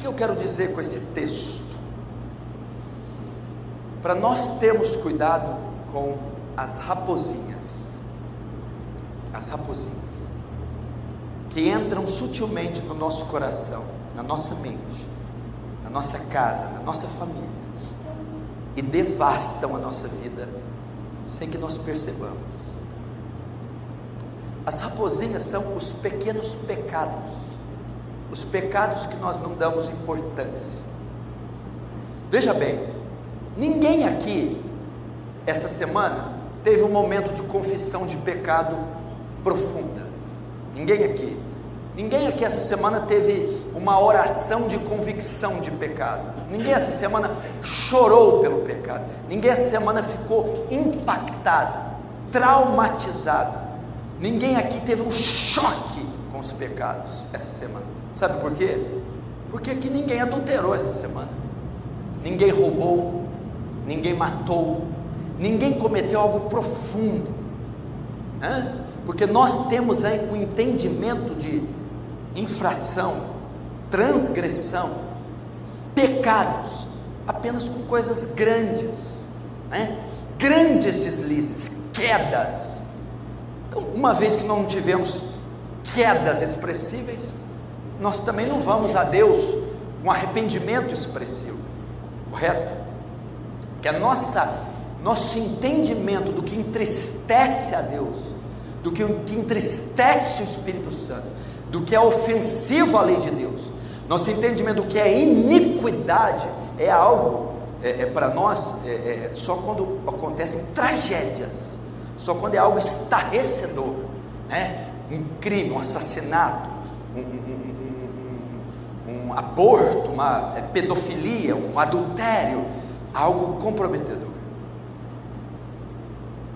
que eu quero dizer com esse texto? Para nós termos cuidado com as raposinhas que entram sutilmente no nosso coração, na nossa mente, na nossa casa, na nossa família, e devastam a nossa vida sem que nós percebamos. As raposinhas são os pequenos pecados, os pecados que nós não damos importância. Veja bem, ninguém aqui essa semana teve um momento de confissão de pecado profunda. Ninguém aqui essa semana teve uma oração de convicção de pecado. Ninguém essa semana chorou pelo pecado. Ninguém essa semana ficou impactado, traumatizado. Ninguém aqui teve um choque com os pecados essa semana. Sabe por quê? Porque aqui ninguém adulterou essa semana, ninguém roubou, ninguém matou, ninguém cometeu algo profundo, porque nós temos aí um entendimento de infração, transgressão, pecados, apenas com coisas grandes, grandes deslizes, quedas. Então, uma vez que nós não tivemos quedas expressíveis, nós também não vamos a Deus com arrependimento expressivo, correto? Que nosso entendimento do que entristece a Deus, do que entristece o Espírito Santo, do que é ofensivo à lei de Deus, nosso entendimento do que é iniquidade, é algo, para nós, só quando acontecem tragédias, só quando é algo estarrecedor, um crime, um assassinato, um aborto, uma pedofilia, um adultério, algo comprometedor.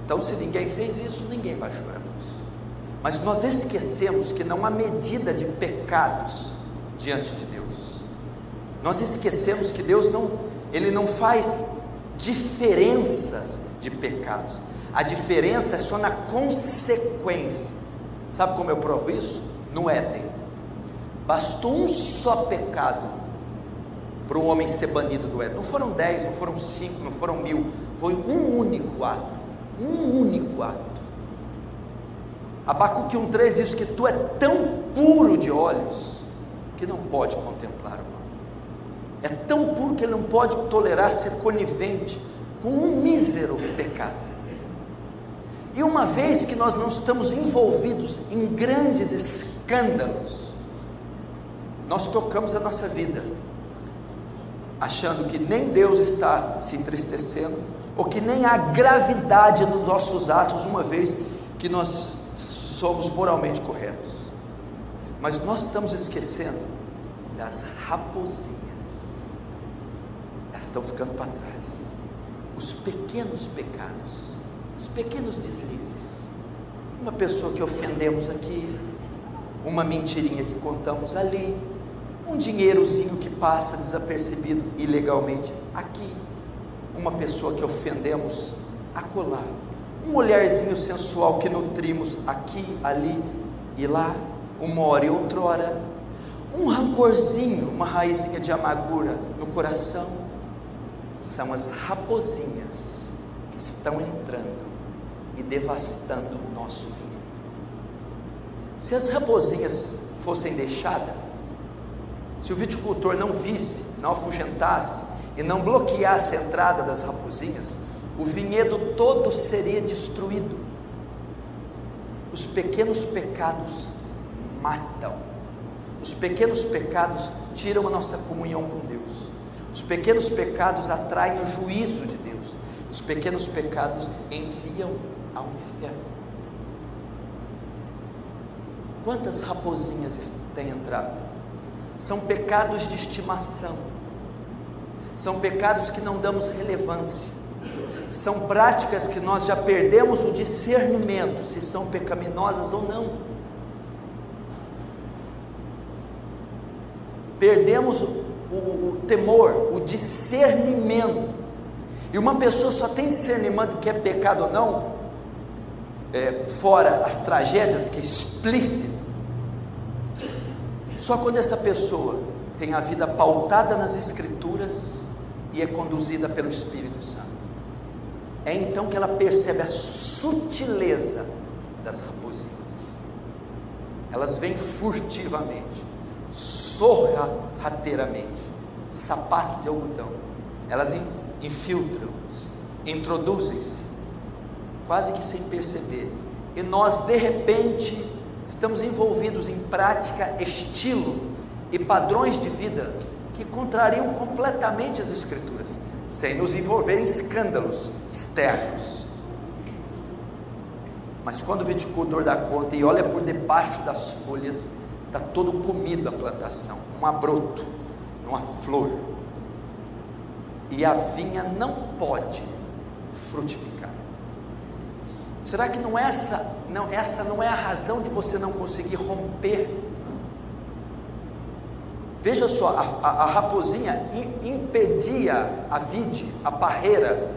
Então, se ninguém fez isso, ninguém vai chorar por isso. Mas nós esquecemos que não há medida de pecados diante de Deus. Nós esquecemos que Deus Ele não faz diferenças de pecados. A diferença é só na consequência. Sabe como eu provo isso? No Éden, bastou um só pecado para um homem ser banido do Éden. Não foram 10, não foram 5, não foram 1000, foi um único ato. Abacuque 1,3 diz que tu é tão puro de olhos que não pode contemplar o mal. É tão puro que ele não pode tolerar ser conivente com um mísero pecado. E uma vez que nós não estamos envolvidos em grandes escândalos, nós tocamos a nossa vida, achando que nem Deus está se entristecendo, ou que nem há gravidade nos nossos atos, uma vez que nós somos moralmente corretos. Mas nós estamos esquecendo das raposinhas, elas estão ficando para trás, os pequenos pecados, os pequenos deslizes, uma pessoa que ofendemos aqui, uma mentirinha que contamos ali, um dinheirozinho que passa desapercebido ilegalmente aqui, uma pessoa que ofendemos acolá, um olharzinho sensual que nutrimos aqui, ali e lá, uma hora e outrora, um rancorzinho, uma raizinha de amargura no coração, são as raposinhas que estão entrando e devastando o nosso vinho. Se as raposinhas fossem deixadas, se o viticultor não visse, não afugentasse e não bloqueasse a entrada das raposinhas, o vinhedo todo seria destruído. Os pequenos pecados matam, os pequenos pecados tiram a nossa comunhão com Deus, os pequenos pecados atraem o juízo de Deus, os pequenos pecados enviam ao inferno. Quantas raposinhas têm entrado? São pecados de estimação, são pecados que não damos relevância, são práticas que nós já perdemos o discernimento, se são pecaminosas ou não, perdemos o temor, o discernimento, e uma pessoa só tem discernimento do que é pecado ou não, fora as tragédias, que é explícito, só quando essa pessoa tem a vida pautada nas Escrituras e é conduzida pelo Espírito Santo. É então que ela percebe a sutileza das raposinhas. Elas vêm furtivamente, sorrateiramente, sapato de algodão. Elas infiltram-se, introduzem-se, quase que sem perceber. E nós, de repente, estamos envolvidos em prática, estilo e padrões de vida que contrariam completamente as Escrituras, sem nos envolver em escândalos externos. Mas quando o viticultor dá conta e olha por debaixo das folhas, está todo comido a plantação, um abroto, uma flor, e a vinha não pode frutificar. Será que essa não é a razão de você não conseguir romper? Veja só, a raposinha impedia a vide, a parreira,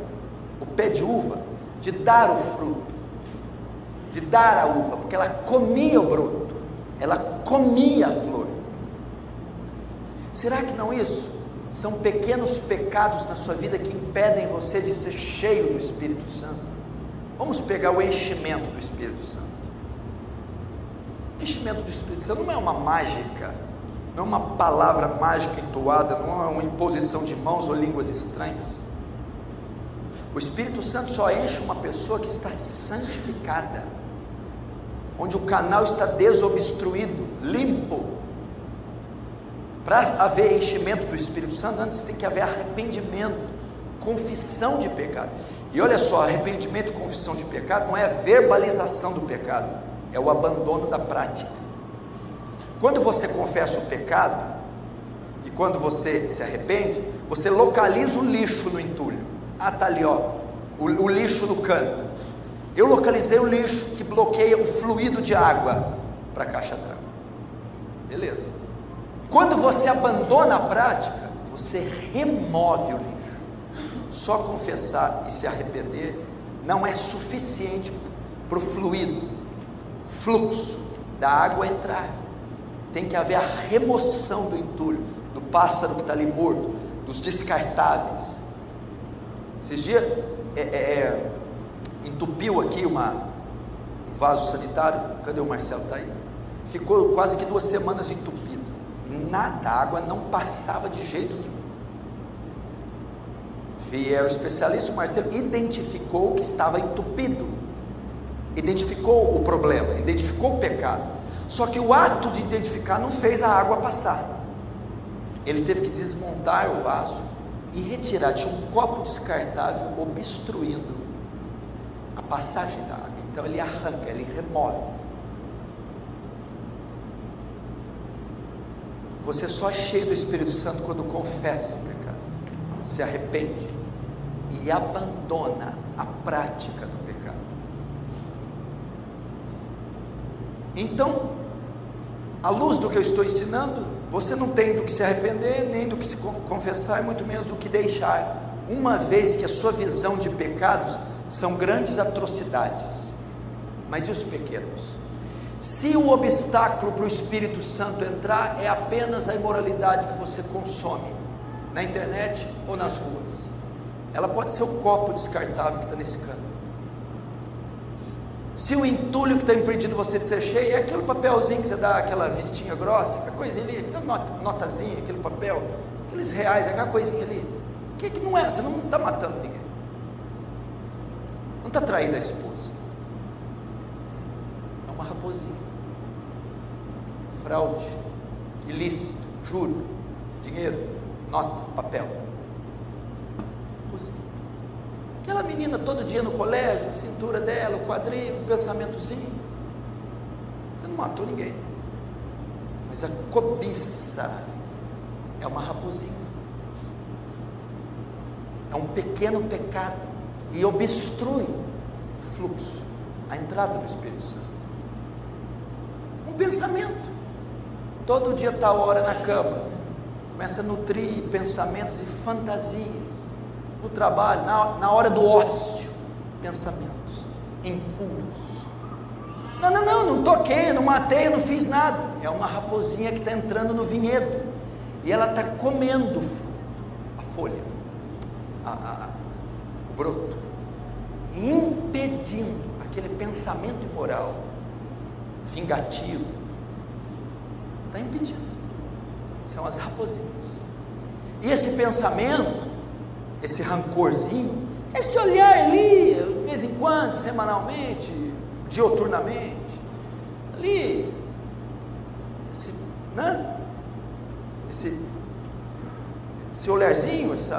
o pé de uva, de dar o fruto, de dar a uva, porque ela comia o broto, ela comia a flor. Será que não isso? São pequenos pecados na sua vida que impedem você de ser cheio do Espírito Santo. Vamos pegar o enchimento do Espírito Santo. O enchimento do Espírito Santo não é uma mágica, não é uma palavra mágica entoada, não é uma imposição de mãos ou línguas estranhas. O Espírito Santo só enche uma pessoa que está santificada, onde o canal está desobstruído, limpo. Para haver enchimento do Espírito Santo, antes tem que haver arrependimento, confissão de pecado. E olha só, arrependimento e confissão de pecado não é a verbalização do pecado, é o abandono da prática. Quando você confessa o pecado, e quando você se arrepende, você localiza o lixo no entulho. Está ali, o lixo no cano. Eu localizei o lixo que bloqueia o fluido de água para a caixa d'água. Beleza. Quando você abandona a prática, você remove o lixo. Só confessar e se arrepender não é suficiente para o fluxo da água entrar. Tem que haver a remoção do entulho, do pássaro que está ali morto, dos descartáveis. Esses dias entupiu aqui um vaso sanitário. Cadê o Marcelo? Está aí. Ficou quase que 2 semanas entupido. Nada, a água não passava de jeito nenhum. Vieram especialistas, o Marcelo identificou que estava entupido, identificou o problema, identificou o pecado. Só que o ato de identificar não fez a água passar. Ele teve que desmontar o vaso e retirar. Tinha um copo descartável obstruindo a passagem da água. Então ele arranca, ele remove. Você só é cheio do Espírito Santo quando confessa o pecado, se arrepende e abandona a prática do pecado. Então, à luz do que eu estou ensinando, você não tem do que se arrepender, nem do que se confessar, e muito menos do que deixar, uma vez que a sua visão de pecados são grandes atrocidades. Mas e os pequenos? Se o obstáculo para o Espírito Santo entrar é apenas a imoralidade que você consome na internet ou nas ruas, ela pode ser o copo descartável que está nesse cano. Se o entulho que está impedindo você de ser cheio é aquele papelzinho que você dá, aquela vistinha grossa, aquela coisinha ali, aquela notazinha, aquele papel, aqueles reais, aquela coisinha ali, que não é, você não está matando ninguém, não está traindo a esposa, é uma raposinha, fraude, ilícito, juro, dinheiro, nota, papel, raposinha. Aquela menina todo dia no colégio, a cintura dela, o quadril, o pensamentozinho. Você não matou ninguém. Mas a cobiça é uma raposinha. É um pequeno pecado e obstrui o fluxo, a entrada do Espírito Santo. Um pensamento. Todo dia está a hora na cama. Começa a nutrir pensamentos e fantasias. No trabalho, na hora do ócio, pensamentos impuros. Não toquei, não matei, não fiz nada. É uma raposinha que está entrando no vinhedo e ela está comendo o fruto, a folha, o broto, impedindo aquele pensamento imoral, vingativo, está impedindo. São as raposinhas. E esse pensamento, esse rancorzinho, esse olhar ali, de vez em quando, semanalmente, dioturnamente, ali, esse olharzinho, esse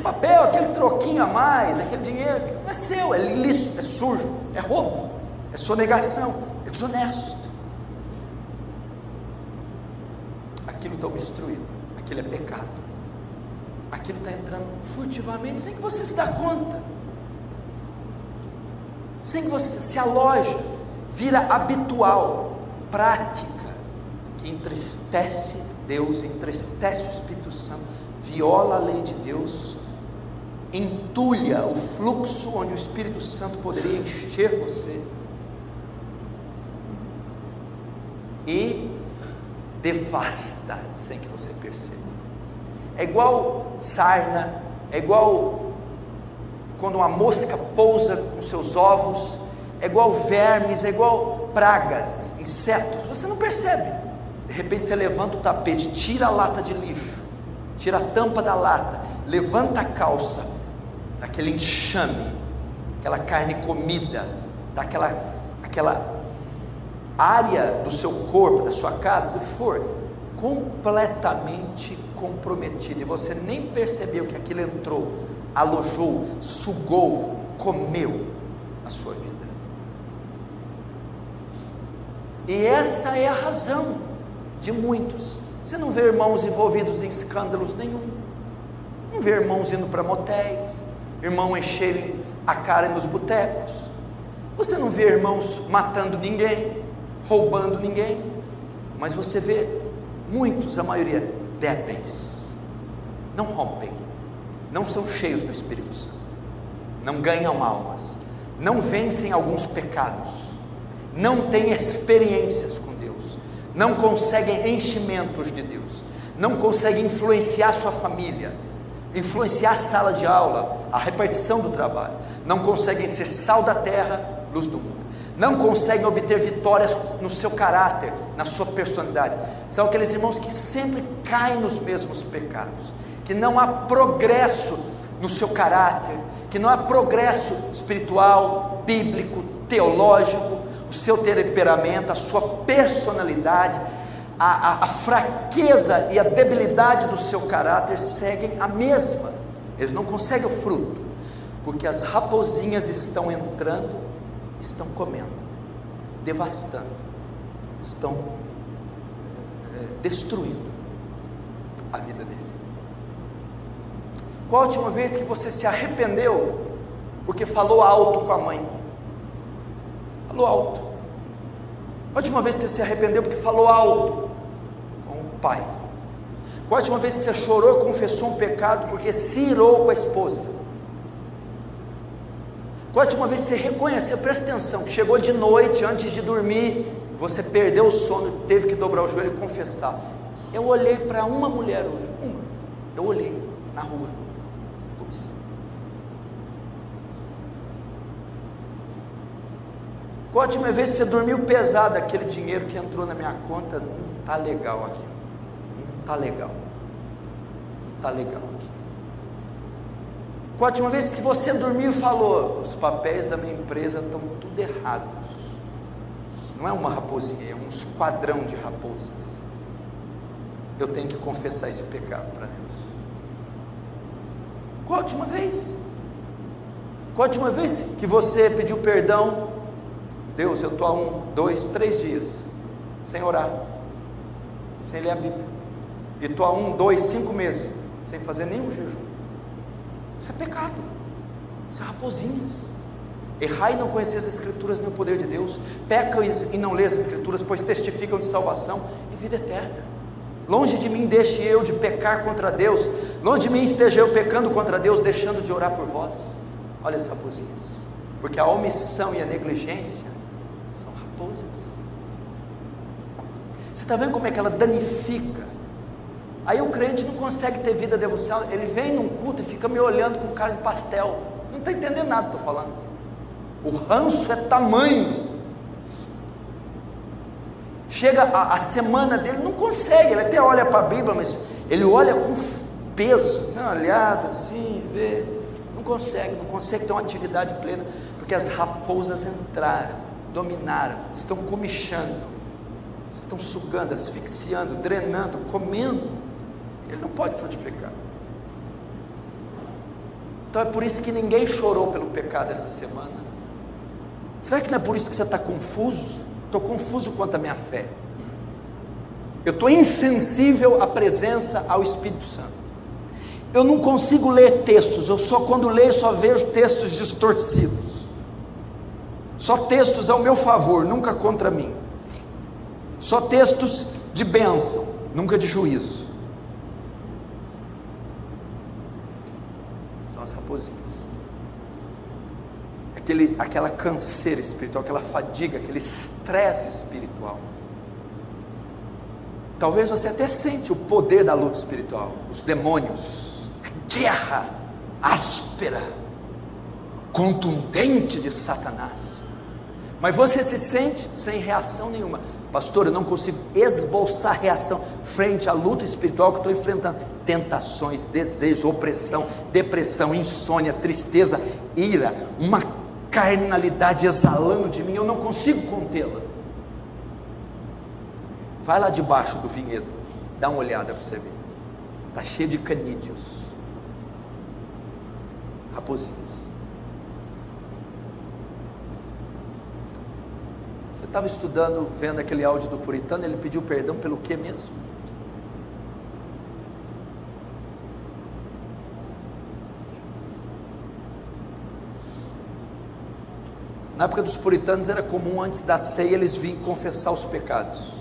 papel, aquele troquinho a mais, aquele dinheiro, não é seu, é ilícito, é sujo, é roubo, é sonegação, é desonesto. Aquilo está obstruído, aquilo é pecado, aquilo está entrando furtivamente, sem que você se dê conta, sem que você se aloje, vira habitual, prática, que entristece Deus, entristece o Espírito Santo, viola a lei de Deus, entulha o fluxo onde o Espírito Santo poderia encher você, e devasta sem que você perceba. É igual sarna, é igual quando uma mosca pousa com seus ovos, é igual vermes, é igual pragas, insetos, você não percebe. De repente você levanta o tapete, tira a lata de lixo, tira a tampa da lata, levanta a calça, daquele enxame, aquela carne comida, daquela área do seu corpo, da sua casa, do que for, completamente comprometida, e você nem percebeu que aquilo entrou, alojou, sugou, comeu a sua vida. E essa é a razão de muitos. Você não vê irmãos envolvidos em escândalos nenhum, não vê irmãos indo para motéis, irmão encherem a cara nos botecos, você não vê irmãos matando ninguém, roubando ninguém, mas você vê muitos, a maioria, débeis, não rompem, não são cheios do Espírito Santo, não ganham almas, não vencem alguns pecados, não têm experiências com Deus, não conseguem enchimentos de Deus, não conseguem influenciar sua família, influenciar a sala de aula, a repartição do trabalho, não conseguem ser sal da terra, luz do mundo, não conseguem obter vitórias no seu caráter, na sua personalidade. São aqueles irmãos que sempre caem nos mesmos pecados, que não há progresso no seu caráter, que não há progresso espiritual, bíblico, teológico, o seu temperamento, a sua personalidade, a fraqueza e a debilidade do seu caráter seguem a mesma. Eles não conseguem o fruto, porque as raposinhas estão entrando, estão comendo, devastando, estão destruindo a vida dele. Qual a última vez que você se arrependeu porque falou alto com a mãe? Falou alto. A última vez que você se arrependeu porque falou alto com o pai? Qual a última vez que você chorou e confessou um pecado porque se irou com a esposa? Qual a última vez que você reconheceu, presta atenção, que chegou de noite, antes de dormir, você perdeu o sono, teve que dobrar o joelho e confessar? Eu olhei para uma mulher hoje, eu olhei na rua, comissão. Qual a última vez que você dormiu pesado, aquele dinheiro que entrou na minha conta, não está legal aqui, não está legal aqui. Qual a última vez que você dormiu e falou, os papéis da minha empresa estão tudo errados, não é uma raposinha, é um esquadrão de raposas, eu tenho que confessar esse pecado para Deus? Qual a última vez? Qual a última vez que você pediu perdão? Deus, eu estou há 1, 2, 3 dias sem orar, sem ler a Bíblia, e estou há 1, 2, 5 meses sem fazer nenhum jejum. Isso é pecado, isso é raposinhas. Errar e não conhecer as Escrituras nem o poder de Deus, peca e não lê as Escrituras, pois testificam de salvação e vida eterna. Longe de mim deixe eu de pecar contra Deus, longe de mim esteja eu pecando contra Deus, deixando de orar por vós. Olha as raposinhas, porque a omissão e a negligência são raposas. Você está vendo como é que ela danifica Aí o crente não consegue ter vida devocional, ele vem num culto e fica me olhando com cara de pastel, não está entendendo nada que estou falando. O ranço é tamanho. Chega a semana dele, não consegue, ele até olha para a Bíblia, mas ele olha com peso, uma olhada assim, vê, não consegue ter uma atividade plena, porque as raposas entraram, dominaram, estão comichando, estão sugando, asfixiando, drenando, comendo. Ele não pode frutificar. Então é por isso que ninguém chorou pelo pecado essa semana. Será que não é por isso que você está confuso? Estou confuso quanto à minha fé. Eu estou insensível à presença, ao Espírito Santo. Eu não consigo ler textos, quando leio só vejo textos distorcidos. Só textos ao meu favor, nunca contra mim. Só textos de bênção, nunca de juízo. São as raposinhas. Aquela canseira espiritual, aquela fadiga, aquele estresse espiritual. Talvez você até sente o poder da luta espiritual, os demônios, a guerra áspera, contundente de Satanás, mas você se sente sem reação nenhuma. Pastor, eu não consigo esboçar reação frente à luta espiritual que eu estou enfrentando. Tentações, desejos, opressão, depressão, insônia, tristeza, ira, uma carnalidade exalando de mim, eu não consigo contê-la. Vai lá debaixo do vinhedo, dá uma olhada para você ver, está cheio de canídeos, raposinhas. Você estava estudando, vendo aquele áudio do puritano, ele pediu perdão pelo que mesmo? Na época dos puritanos era comum, antes da ceia, eles vinham confessar os pecados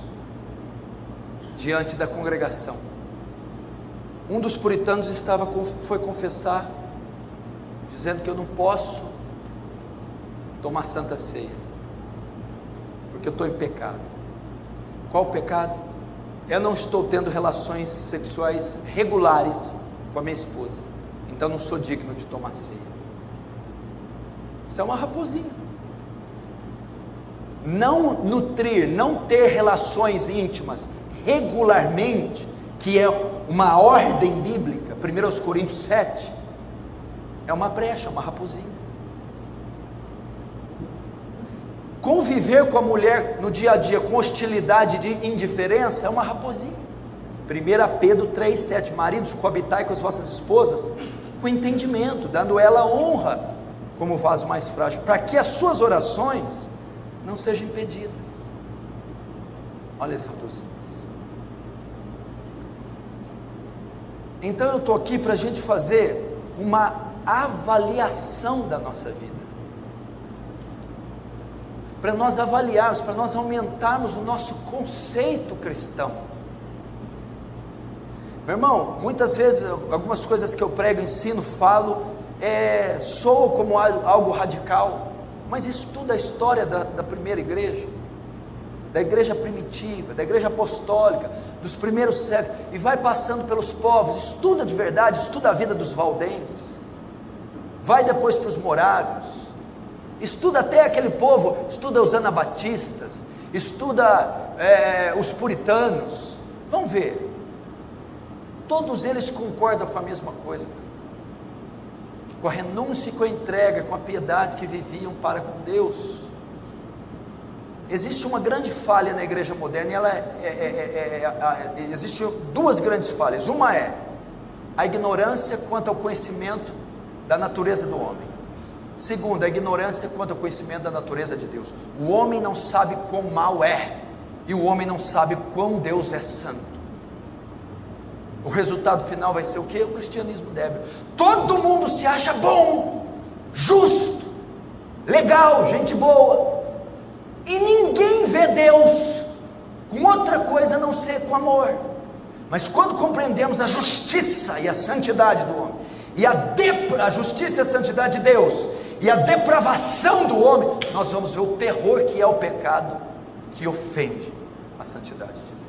diante da congregação. Um dos puritanos foi confessar, dizendo que eu não posso tomar santa ceia, porque eu estou em pecado. Qual o pecado? Eu não estou tendo relações sexuais regulares com a minha esposa, então não sou digno de tomar ceia. Isso é uma raposinha. Não nutrir, não ter relações íntimas regularmente, que é uma ordem bíblica, 1 Coríntios 7, é uma brecha, uma raposinha. Conviver com a mulher no dia a dia com hostilidade e indiferença é uma raposinha. 1 Pedro 3,7, maridos, coabitai com as vossas esposas com entendimento, dando ela honra como vaso mais frágil, para que as suas orações não sejam impedidas. Olha as raposinhas. Então eu estou aqui para a gente fazer uma avaliação da nossa vida, para nós avaliarmos, para nós aumentarmos o nosso conceito cristão. Meu irmão, muitas vezes algumas coisas que eu prego, ensino, falo, soam como algo radical, mas estuda a história da primeira igreja, da igreja primitiva, da igreja apostólica, dos primeiros séculos, e vai passando pelos povos, estuda de verdade, estuda a vida dos valdenses, vai depois para os morávios, estuda até aquele povo, estuda os anabatistas, estuda os puritanos, vão ver, todos eles concordam com a mesma coisa, com a renúncia e com a entrega, com a piedade que viviam para com Deus. Existe uma grande falha na igreja moderna, e existem duas grandes falhas. Uma é a ignorância quanto ao conhecimento da natureza do homem. Segunda, a ignorância quanto ao conhecimento da natureza de Deus. O homem não sabe quão mal é, e o homem não sabe quão Deus é santo. O resultado final vai ser o quê? O cristianismo débil. Todo mundo se acha bom, justo, legal, gente boa, e ninguém vê Deus com outra coisa a não ser com amor. Mas quando compreendemos a justiça e a santidade do homem, e a justiça e a santidade de Deus, e a depravação do homem, nós vamos ver o terror que é o pecado que ofende a santidade de Deus.